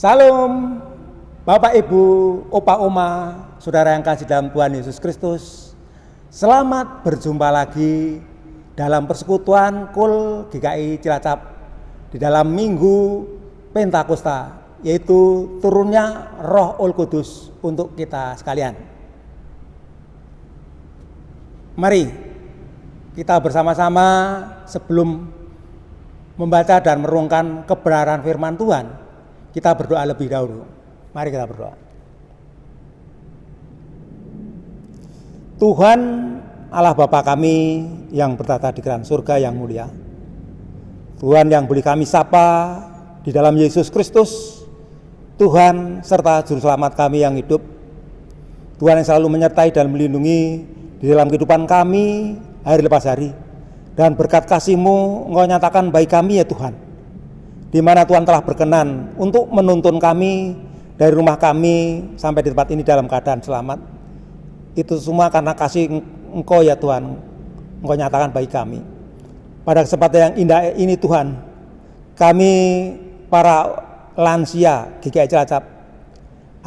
Salam Bapak Ibu, Opa Oma, saudara yang kasih dalam Tuhan Yesus Kristus. Selamat berjumpa lagi dalam persekutuan KUL GKI Cilacap di dalam Minggu Pentakosta, yaitu turunnya Roh Kudus untuk kita sekalian. Mari kita bersama-sama sebelum membaca dan merenungkan kebenaran firman Tuhan, kita berdoa lebih dahulu. Mari kita berdoa. Tuhan Allah Bapa kami yang bertata di kerajaan surga yang mulia, Tuhan yang boleh kami sapa di dalam Yesus Kristus, Tuhan serta Juru Selamat kami yang hidup, Tuhan yang selalu menyertai dan melindungi di dalam kehidupan kami hari lepas hari, dan berkat kasih-Mu Engkau nyatakan bagi kami ya Tuhan, di mana Tuhan telah berkenan untuk menuntun kami dari rumah kami sampai di tempat ini dalam keadaan selamat. Itu semua karena kasih Engkau ya Tuhan, Engkau nyatakan bagi kami. Pada kesempatan yang indah ini Tuhan, kami para lansia GKI Cilacap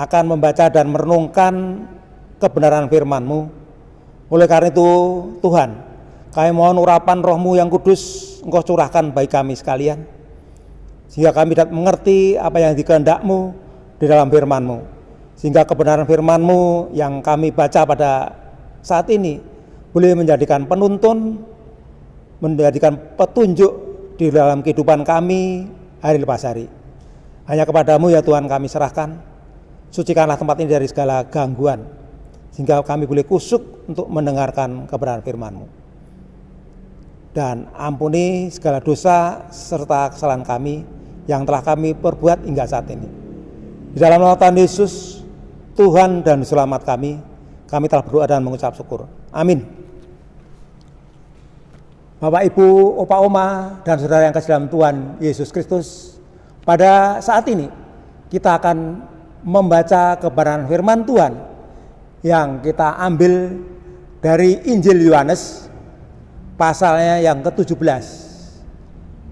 akan membaca dan merenungkan kebenaran firman-Mu. Oleh karena itu Tuhan, kami mohon urapan Roh-Mu yang kudus Engkau curahkan bagi kami sekalian, sehingga kami dapat mengerti apa yang dikehendak-Mu di dalam firman-Mu, sehingga kebenaran firman-Mu yang kami baca pada saat ini boleh menjadikan penuntun, menjadikan petunjuk di dalam kehidupan kami hari lepas hari. Hanya kepada-Mu ya Tuhan kami serahkan. Sucikanlah tempat ini dari segala gangguan, sehingga kami boleh kusuk untuk mendengarkan kebenaran firman-Mu. Dan ampuni segala dosa serta kesalahan kami yang telah kami perbuat hingga saat ini. Di dalam nama Tuhan Yesus, Tuhan dan Selamat kami telah berdoa dan mengucap syukur. Amin. Bapak, Ibu, Opa, Oma, dan saudara yang kasih dalam Tuhan Yesus Kristus, pada saat ini kita akan membaca kebenaran firman Tuhan yang kita ambil dari Injil Yohanes pasalnya yang ke-17,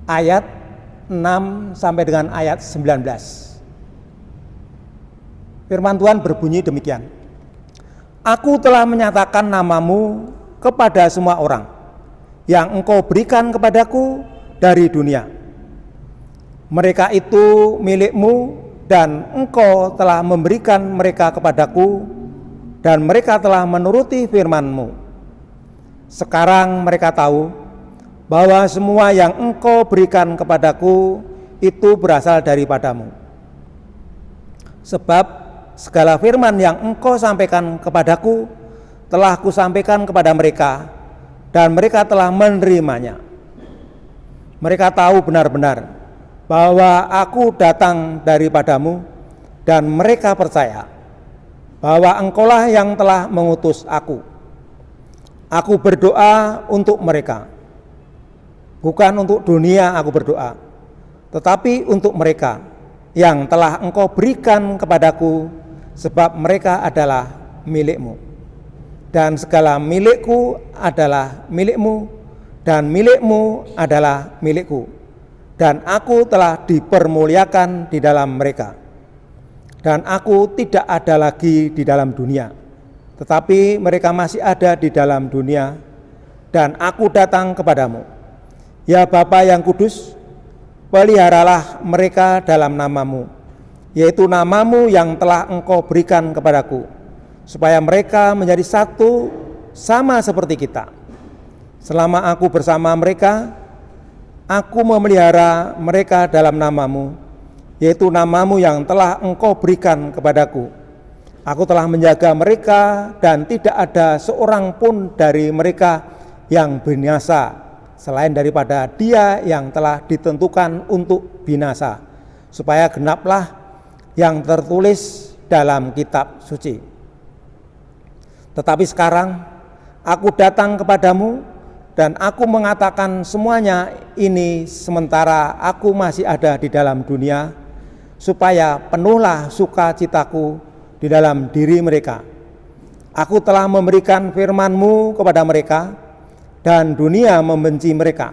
ayat 6 sampai dengan ayat 19. Firman Tuhan berbunyi demikian. Aku telah menyatakan namamu kepada semua orang yang Engkau berikan kepadaku dari dunia. Mereka itu milik-Mu dan Engkau telah memberikan mereka kepadaku, dan mereka telah menuruti firman-Mu. Sekarang mereka tahu bahwa semua yang Engkau berikan kepadaku itu berasal daripada-Mu. Sebab segala firman yang Engkau sampaikan kepadaku telah Kusampaikan kepada mereka, dan mereka telah menerimanya. Mereka tahu benar-benar bahwa Aku datang daripada-Mu, dan mereka percaya bahwa Engkaulah yang telah mengutus Aku. Aku berdoa untuk mereka. Bukan untuk dunia aku berdoa, tetapi untuk mereka yang telah Engkau berikan kepadaku, sebab mereka adalah milik-Mu. Dan segala milik-Ku adalah milik-Mu, dan milik-Mu adalah milik-Ku. Dan Aku telah dipermuliakan di dalam mereka. Dan Aku tidak ada lagi di dalam dunia, tetapi mereka masih ada di dalam dunia, dan Aku datang kepadamu. Ya Bapa yang kudus, peliharalah mereka dalam namamu, yaitu namamu yang telah Engkau berikan kepadaku, supaya mereka menjadi satu sama seperti kita. Selama Aku bersama mereka, Aku memelihara mereka dalam namamu, yaitu namamu yang telah Engkau berikan kepadaku. Aku telah menjaga mereka, dan tidak ada seorang pun dari mereka yang binasa selain daripada dia yang telah ditentukan untuk binasa, supaya genaplah yang tertulis dalam kitab suci. Tetapi sekarang Aku datang kepadamu, dan Aku mengatakan semuanya ini sementara Aku masih ada di dalam dunia, supaya penuhlah sukacitaku di dalam diri mereka. Aku telah memberikan firman-Mu kepada mereka, dan dunia membenci mereka,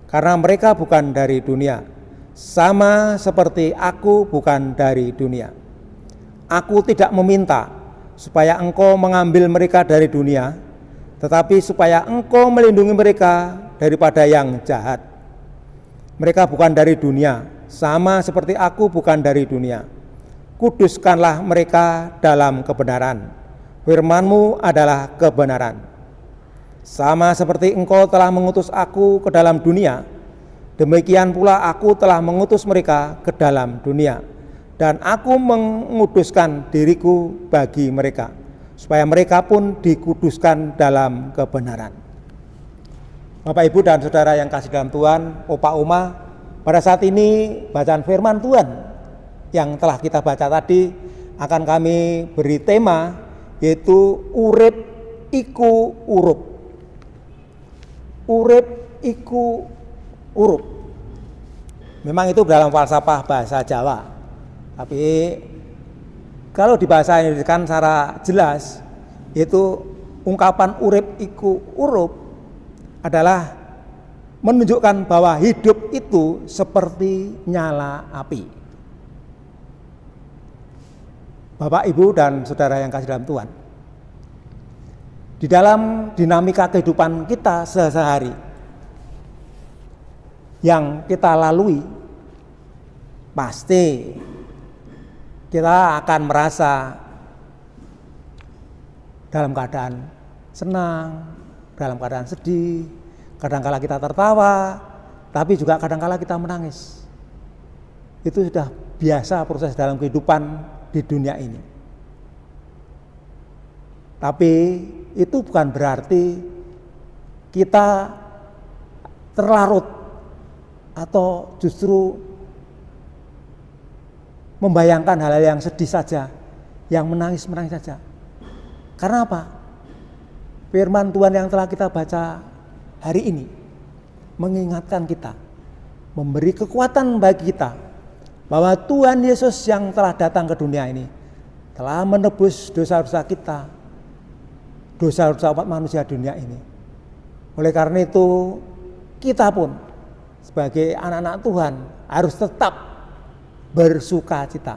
karena mereka bukan dari dunia, sama seperti aku bukan dari dunia. Aku tidak meminta supaya engkau mengambil mereka dari dunia, tetapi supaya engkau melindungi mereka daripada yang jahat. Mereka bukan dari dunia, sama seperti aku bukan dari dunia. Kuduskanlah mereka dalam kebenaran. Firman-Mu adalah kebenaran. Sama seperti engkau telah mengutus aku ke dalam dunia, demikian pula aku telah mengutus mereka ke dalam dunia. Dan aku menguduskan diriku bagi mereka, supaya mereka pun dikuduskan dalam kebenaran. Bapak, Ibu, dan Saudara yang kasih dalam Tuhan, Opa Oma, pada saat ini bacaan firman Tuhan yang telah kita baca tadi akan kami beri tema, yaitu urip iku urup. Urip iku urup. Memang itu dalam falsafah bahasa Jawa. Tapi kalau di bahasa Indonesia kan secara jelas, yaitu ungkapan urip iku urup adalah menunjukkan bahwa hidup itu seperti nyala api. Bapak, Ibu, dan Saudara yang kasih dalam Tuhan, di dalam dinamika kehidupan kita sehari-hari yang kita lalui, pasti kita akan merasa dalam keadaan senang, dalam keadaan sedih, kadangkala kita tertawa, tapi juga kadangkala kita menangis. Itu sudah biasa proses dalam kehidupan di dunia ini. Tapi itu bukan berarti kita terlarut atau justru membayangkan hal-hal yang sedih saja, yang menangis-menangis saja. Karena apa? Firman Tuhan yang telah kita baca hari ini mengingatkan kita, memberi kekuatan bagi kita bahwa Tuhan Yesus yang telah datang ke dunia ini telah menebus dosa-dosa kita, dosa-dosa umat manusia dunia ini. Oleh karena itu, kita pun sebagai anak-anak Tuhan harus tetap bersuka cita,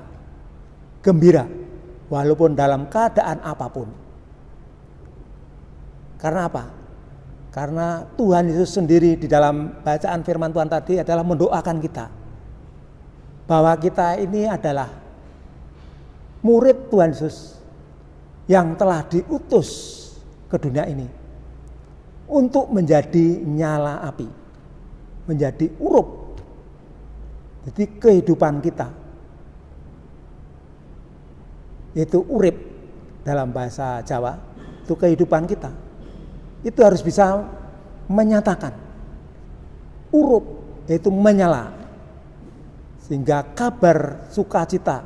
gembira, walaupun dalam keadaan apapun. Karena apa? Karena Tuhan Yesus sendiri di dalam bacaan firman Tuhan tadi adalah mendoakan kita bahwa kita ini adalah murid Tuhan Yesus yang telah diutus ke dunia ini untuk menjadi nyala api, menjadi urup. Jadi kehidupan kita, yaitu urip dalam bahasa Jawa, itu kehidupan kita, itu harus bisa menyatakan urup, yaitu menyala, sehingga kabar sukacita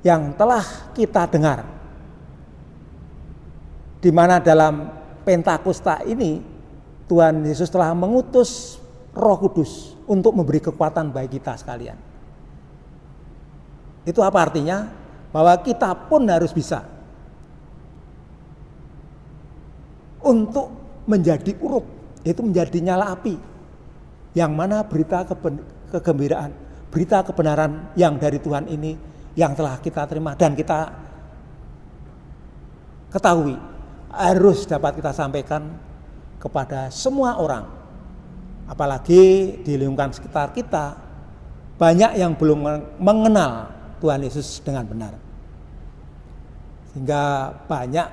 yang telah kita dengar, di mana dalam Pentakosta ini Tuhan Yesus telah mengutus Roh Kudus untuk memberi kekuatan bagi kita sekalian. Itu apa artinya? Bahwa kita pun harus bisa untuk menjadi urup, yaitu menjadi nyala api, yang mana berita kegembiraan, berita kebenaran yang dari Tuhan ini yang telah kita terima dan kita ketahui harus dapat kita sampaikan kepada semua orang. Apalagi di lingkungan sekitar kita banyak yang belum mengenal Tuhan Yesus dengan benar. Sehingga banyak,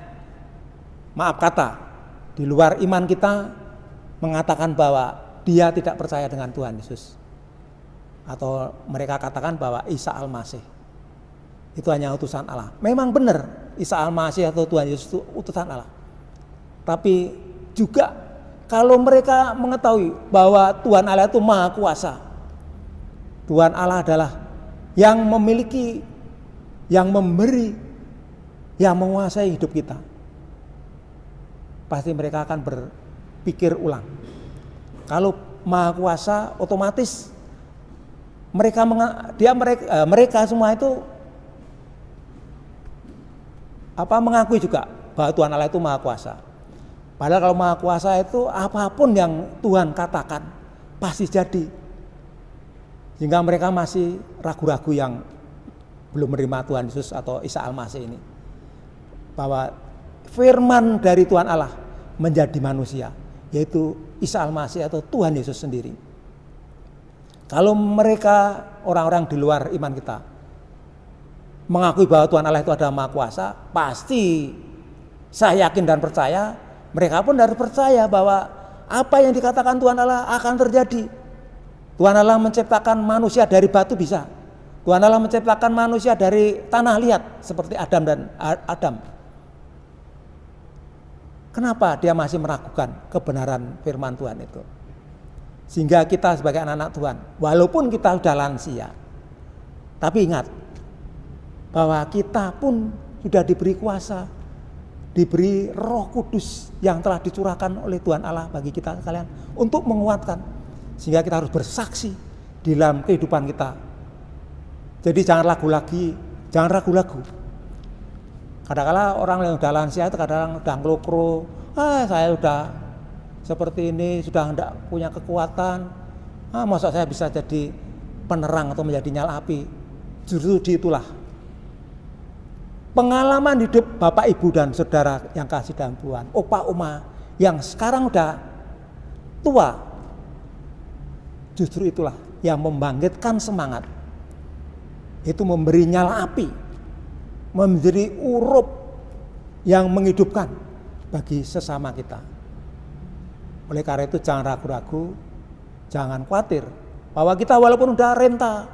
maaf kata, di luar iman kita mengatakan bahwa dia tidak percaya dengan Tuhan Yesus. Atau mereka katakan bahwa Isa Al-Masih itu hanya utusan Allah. Memang benar Isa Al-Masih atau Tuhan Yesus itu utusan Allah. Tapi juga kalau mereka mengetahui bahwa Tuhan Allah itu Maha Kuasa, Tuhan Allah adalah yang memiliki, yang memberi, yang menguasai hidup kita, pasti mereka akan berpikir ulang. Kalau Maha Kuasa, otomatis mereka semua itu mengakui juga bahwa Tuhan Allah itu Maha Kuasa. Padahal kalau Maha Kuasa itu apapun yang Tuhan katakan pasti jadi. Sehingga mereka masih ragu-ragu yang belum menerima Tuhan Yesus atau Isa Al-Masih ini. Bahwa firman dari Tuhan Allah menjadi manusia, yaitu Isa Al-Masih atau Tuhan Yesus sendiri. Kalau mereka orang-orang di luar iman kita mengakui bahwa Tuhan Allah itu adalah Maha Kuasa, pasti saya yakin dan percaya mereka pun harus percaya bahwa apa yang dikatakan Tuhan Allah akan terjadi. Tuhan Allah menciptakan manusia dari batu bisa. Tuhan Allah menciptakan manusia dari tanah liat seperti Adam dan Adam. Kenapa dia masih meragukan kebenaran firman Tuhan itu? Sehingga kita sebagai anak-anak Tuhan, walaupun kita sudah lansia, tapi ingat bahwa kita pun sudah diberi kuasa, diberi Roh Kudus yang telah dicurahkan oleh Tuhan Allah bagi kita sekalian untuk menguatkan. Sehingga kita harus bersaksi di dalam kehidupan kita. Jadi jangan ragu-ragu. Kadang-kadang orang yang sudah lansia itu kadang-kadang sudah ngelukro, saya sudah seperti ini, sudah tidak punya kekuatan, masa saya bisa jadi penerang atau menjadi nyala api. Justru itulah pengalaman hidup Bapak Ibu dan Saudara yang kasih dalam Tuhan, opa oma yang sekarang udah tua, justru itulah yang membangkitkan semangat, itu memberi nyala api, menjadi urup yang menghidupkan bagi sesama kita. Oleh karena itu jangan ragu-ragu, jangan khawatir bahwa kita walaupun udah renta,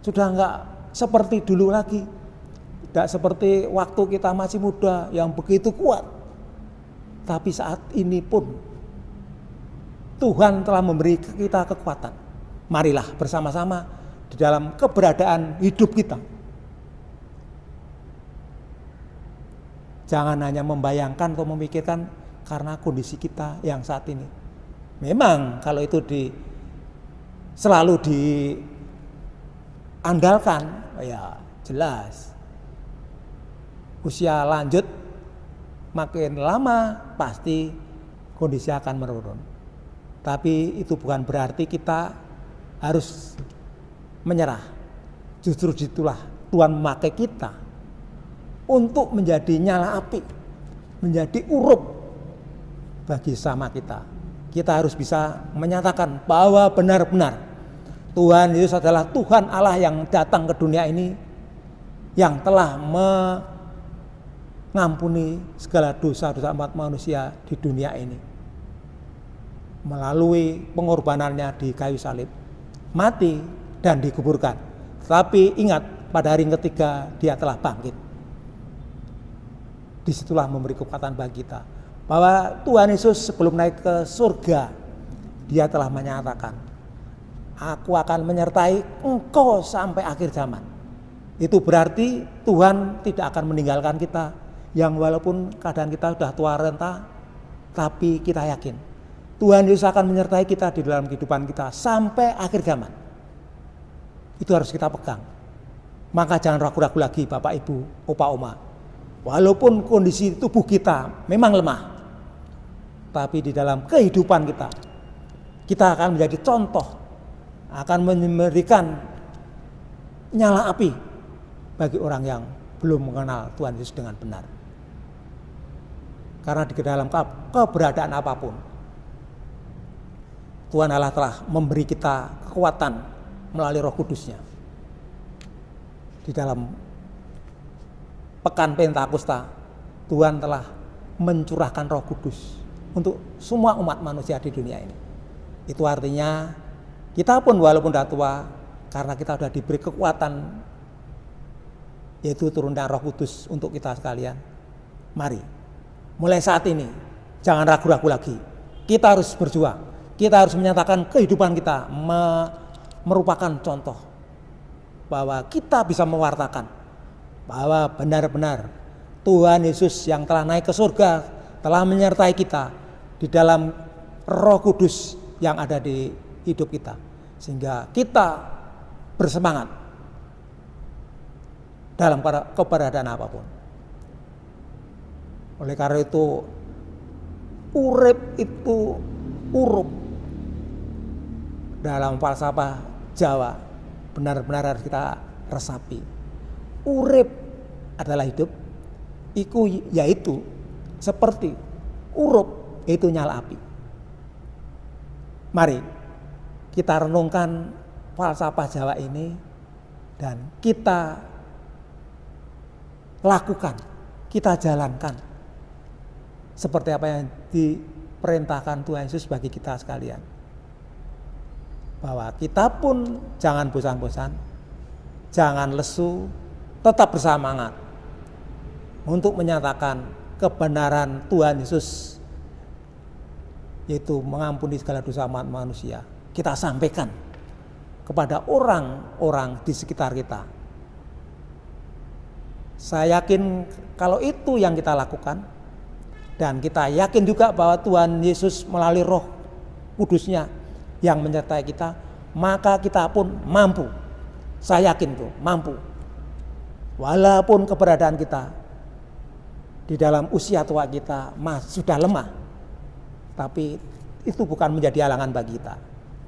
sudah enggak seperti dulu lagi, tidak seperti waktu kita masih muda yang begitu kuat. Tapi saat ini pun Tuhan telah memberi kita kekuatan. Marilah bersama-sama di dalam keberadaan hidup kita. Jangan hanya membayangkan atau memikirkan karena kondisi kita yang saat ini. Memang kalau itu selalu diandalkan, ya jelas usia lanjut makin lama pasti kondisi akan menurun. Tapi itu bukan berarti kita harus menyerah. Justru itulah Tuhan memakai kita untuk menjadi nyala api, menjadi urup bagi sama kita. Kita harus bisa menyatakan bahwa benar-benar Tuhan Yesus adalah Tuhan Allah yang datang ke dunia ini, yang telah mengampuni segala dosa-dosa umat manusia di dunia ini melalui pengorbanannya di kayu salib, mati dan dikuburkan. Tapi ingat, pada hari ketiga dia telah bangkit. Disitulah memberi kekuatan bagi kita bahwa Tuhan Yesus sebelum naik ke surga, dia telah menyatakan, aku akan menyertai engkau sampai akhir zaman. Itu berarti Tuhan tidak akan meninggalkan kita, yang walaupun keadaan kita sudah tua renta, tapi kita yakin Tuhan Yesus akan menyertai kita di dalam kehidupan kita sampai akhir zaman. Itu harus kita pegang. Maka jangan ragu-ragu lagi Bapak Ibu, Opa Oma. Walaupun kondisi tubuh kita memang lemah, tapi di dalam kehidupan kita akan menjadi contoh, akan memberikan nyala api bagi orang yang belum mengenal Tuhan Yesus dengan benar. Karena di dalam keberadaan apapun, Tuhan Allah telah memberi kita kekuatan melalui Roh Kudus-Nya. Di dalam Pekan Pentakosta, Tuhan telah mencurahkan Roh Kudus untuk semua umat manusia di dunia ini. Itu artinya kita pun walaupun sudah tua, karena kita sudah diberi kekuatan, yaitu turunnya Roh Kudus untuk kita sekalian. Mari, mulai saat ini jangan ragu-ragu lagi. Kita harus berjuang. Kita harus menyatakan kehidupan kita merupakan contoh bahwa kita bisa mewartakan bahwa benar-benar Tuhan Yesus yang telah naik ke surga telah menyertai kita di dalam Roh Kudus yang ada di hidup kita, sehingga kita bersemangat dalam keberadaan apapun. Oleh karena itu, urip itu urup dalam falsafah Jawa benar-benar harus kita resapi. Urip adalah hidup, iku yaitu seperti urup yaitu nyala api. Mari kita renungkan falsafah Jawa ini dan kita lakukan, kita jalankan seperti apa yang diperintahkan Tuhan Yesus bagi kita sekalian. Bahwa kita pun jangan bosan-bosan, jangan lesu, tetap bersemangat untuk menyatakan kebenaran Tuhan Yesus, yaitu mengampuni segala dosa manusia. Kita sampaikan kepada orang-orang di sekitar kita. Saya yakin kalau itu yang kita lakukan, dan kita yakin juga bahwa Tuhan Yesus melalui Roh Kudus-Nya yang menyertai kita, maka kita pun mampu. Saya yakin tuh mampu. Walaupun keberadaan kita di dalam usia tua kita sudah lemah, tapi itu bukan menjadi halangan bagi kita.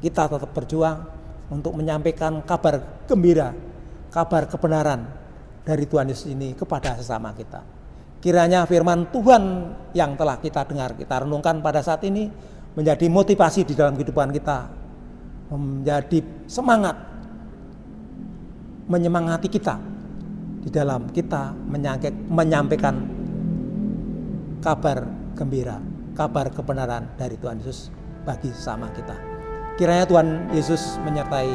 Kita tetap berjuang untuk menyampaikan kabar gembira, kabar kebenaran dari Tuhan Yesus ini kepada sesama kita. Kiranya firman Tuhan yang telah kita dengar, kita renungkan pada saat ini menjadi motivasi di dalam kehidupan kita, menjadi semangat, menyemangati kita di dalam kita menyampaikan kabar gembira, kabar kebenaran dari Tuhan Yesus bagi sesama kita. Kiranya Tuhan Yesus menyertai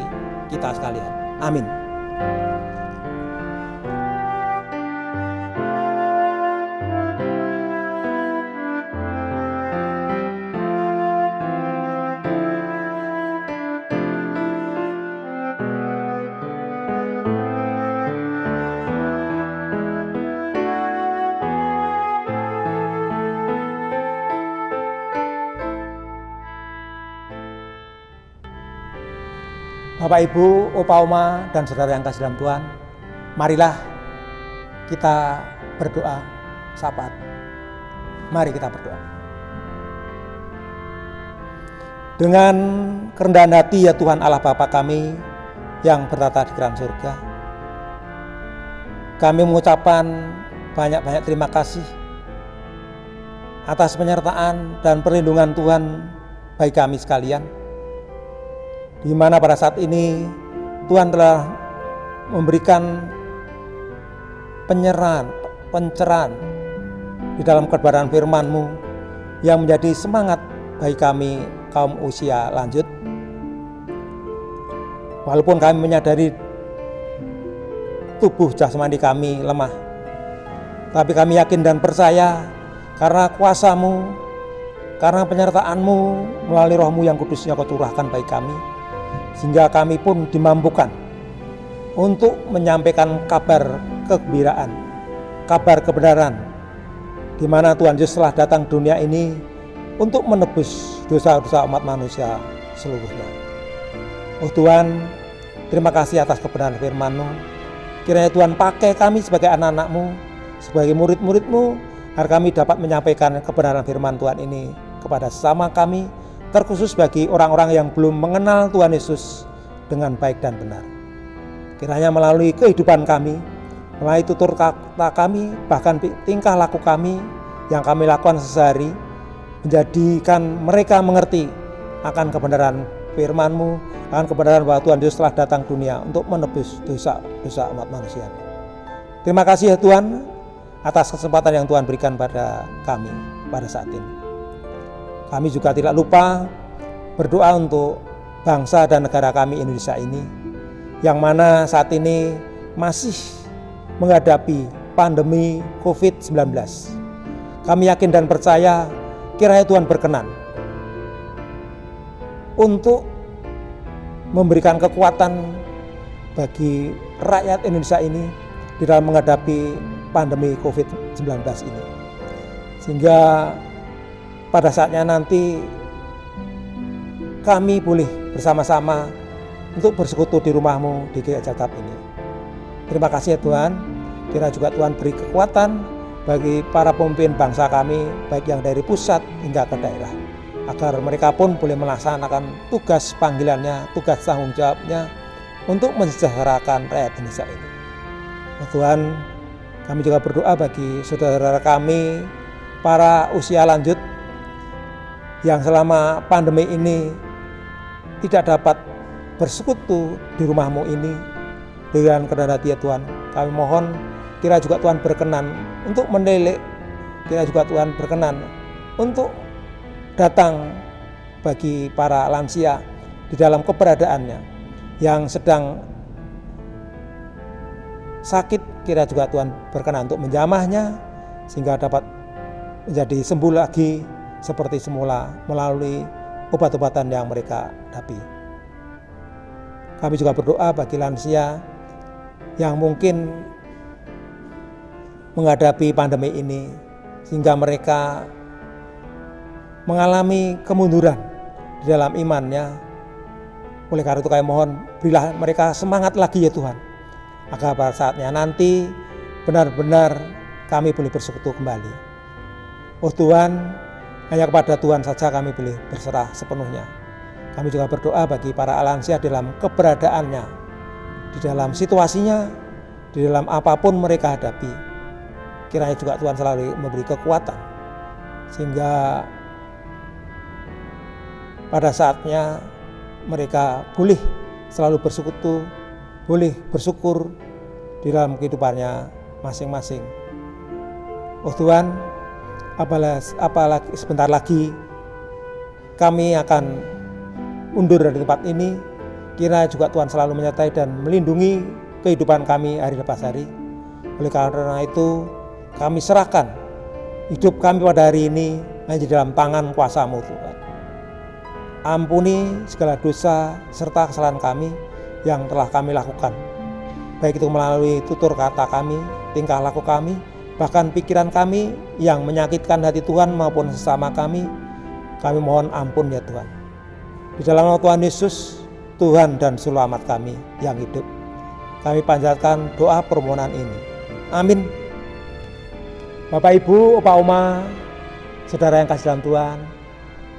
kita sekalian. Amin. Bapak, Ibu, Opa, Oma, dan saudara yang kasih dalam Tuhan, marilah kita berdoa sahabat. Mari kita berdoa. Dengan kerendahan hati ya Tuhan Allah Bapa kami yang bertata di kerajaan surga, kami mengucapkan banyak-banyak terima kasih atas penyertaan dan perlindungan Tuhan bagi kami sekalian, di mana pada saat ini Tuhan telah memberikan pencerahan di dalam kebenaran firman-Mu yang menjadi semangat bagi kami kaum usia lanjut. Walaupun kami menyadari tubuh jasmani kami lemah, tapi kami yakin dan percaya karena kuasa-Mu, karena penyertaan-Mu melalui Roh-Mu yang kudusnya Kau curahkan bagi kami, sehingga kami pun dimampukan untuk menyampaikan kabar kegembiraan, kabar kebenaran, di mana Tuhan Yesus telah datang dunia ini untuk menebus dosa-dosa umat manusia seluruhnya. Oh Tuhan, terima kasih atas kebenaran firman-Mu. Kiranya Tuhan pakai kami sebagai anak-anak-Mu, sebagai murid-murid-Mu, agar kami dapat menyampaikan kebenaran firman Tuhan ini kepada sesama kami, terkhusus bagi orang-orang yang belum mengenal Tuhan Yesus dengan baik dan benar. Kiranya melalui kehidupan kami, melalui tutur kata kami, bahkan tingkah laku kami yang kami lakukan sehari, menjadikan mereka mengerti akan kebenaran firman-Mu, akan kebenaran bahwa Tuhan Yesus telah datang dunia untuk menebus dosa-dosa umat manusia. Terima kasih ya Tuhan atas kesempatan yang Tuhan berikan pada kami pada saat ini. Kami juga tidak lupa berdoa untuk bangsa dan negara kami Indonesia ini, yang mana saat ini masih menghadapi pandemi COVID-19. Kami yakin dan percaya kiranya Tuhan berkenan untuk memberikan kekuatan bagi rakyat Indonesia ini di dalam menghadapi pandemi COVID-19 ini. Sehingga pada saatnya nanti kami boleh bersama-sama untuk bersekutu di rumah-Mu di GKI Cilacap ini. Terima kasih ya Tuhan. Kiranya juga Tuhan beri kekuatan bagi para pemimpin bangsa kami, baik yang dari pusat hingga ke daerah. agar mereka pun boleh melaksanakan tugas panggilannya, tugas tanggung jawabnya untuk mensejahterakan rakyat Indonesia ini. Tuhan, kami juga berdoa bagi saudara kami para usia lanjut yang selama pandemi ini tidak dapat bersekutu di rumah-Mu ini. Dengan kehendak Dia Tuhan, kami mohon kira juga Tuhan berkenan untuk menilik, kira juga Tuhan berkenan untuk datang bagi para lansia di dalam keberadaannya yang sedang sakit, kira juga Tuhan berkenan untuk menjamahnya sehingga dapat menjadi sembuh lagi seperti semula melalui obat-obatan yang mereka hadapi. Kami juga berdoa bagi lansia yang mungkin menghadapi pandemi ini sehingga mereka mengalami kemunduran di dalam imannya. Oleh karena itu kami mohon berilah mereka semangat lagi ya Tuhan, agar pada saatnya nanti benar-benar kami boleh bersekutu kembali. Oh Tuhan, hanya kepada Tuhan saja kami boleh berserah sepenuhnya. Kami juga berdoa bagi para lansia dalam keberadaannya, di dalam situasinya, di dalam apapun mereka hadapi. Kiranya juga Tuhan selalu memberi kekuatan sehingga pada saatnya mereka boleh selalu bersekutu, boleh bersyukur di dalam kehidupannya masing-masing. Oh Tuhan, apalagi sebentar lagi kami akan undur dari tempat ini. Kiranya juga Tuhan selalu menyertai dan melindungi kehidupan kami hari lepas hari. Oleh karena itu kami serahkan hidup kami pada hari ini hanya di dalam tangan kuasa-Mu Tuhan. Ampuni segala dosa serta kesalahan kami yang telah kami lakukan, baik itu melalui tutur kata kami, tingkah laku kami, bahkan pikiran kami yang menyakitkan hati Tuhan maupun sesama kami. Kami mohon ampun ya Tuhan. Di dalam nama Tuhan Yesus, Tuhan dan Selamat kami yang hidup, kami panjatkan doa permohonan ini. Amin. Bapak Ibu, Opa Oma, saudara yang kasih dalam Tuhan,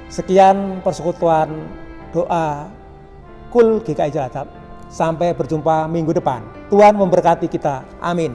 sekian persekutuan doa KUL GKI Cilacap. Sampai berjumpa minggu depan. Tuhan memberkati kita. Amin.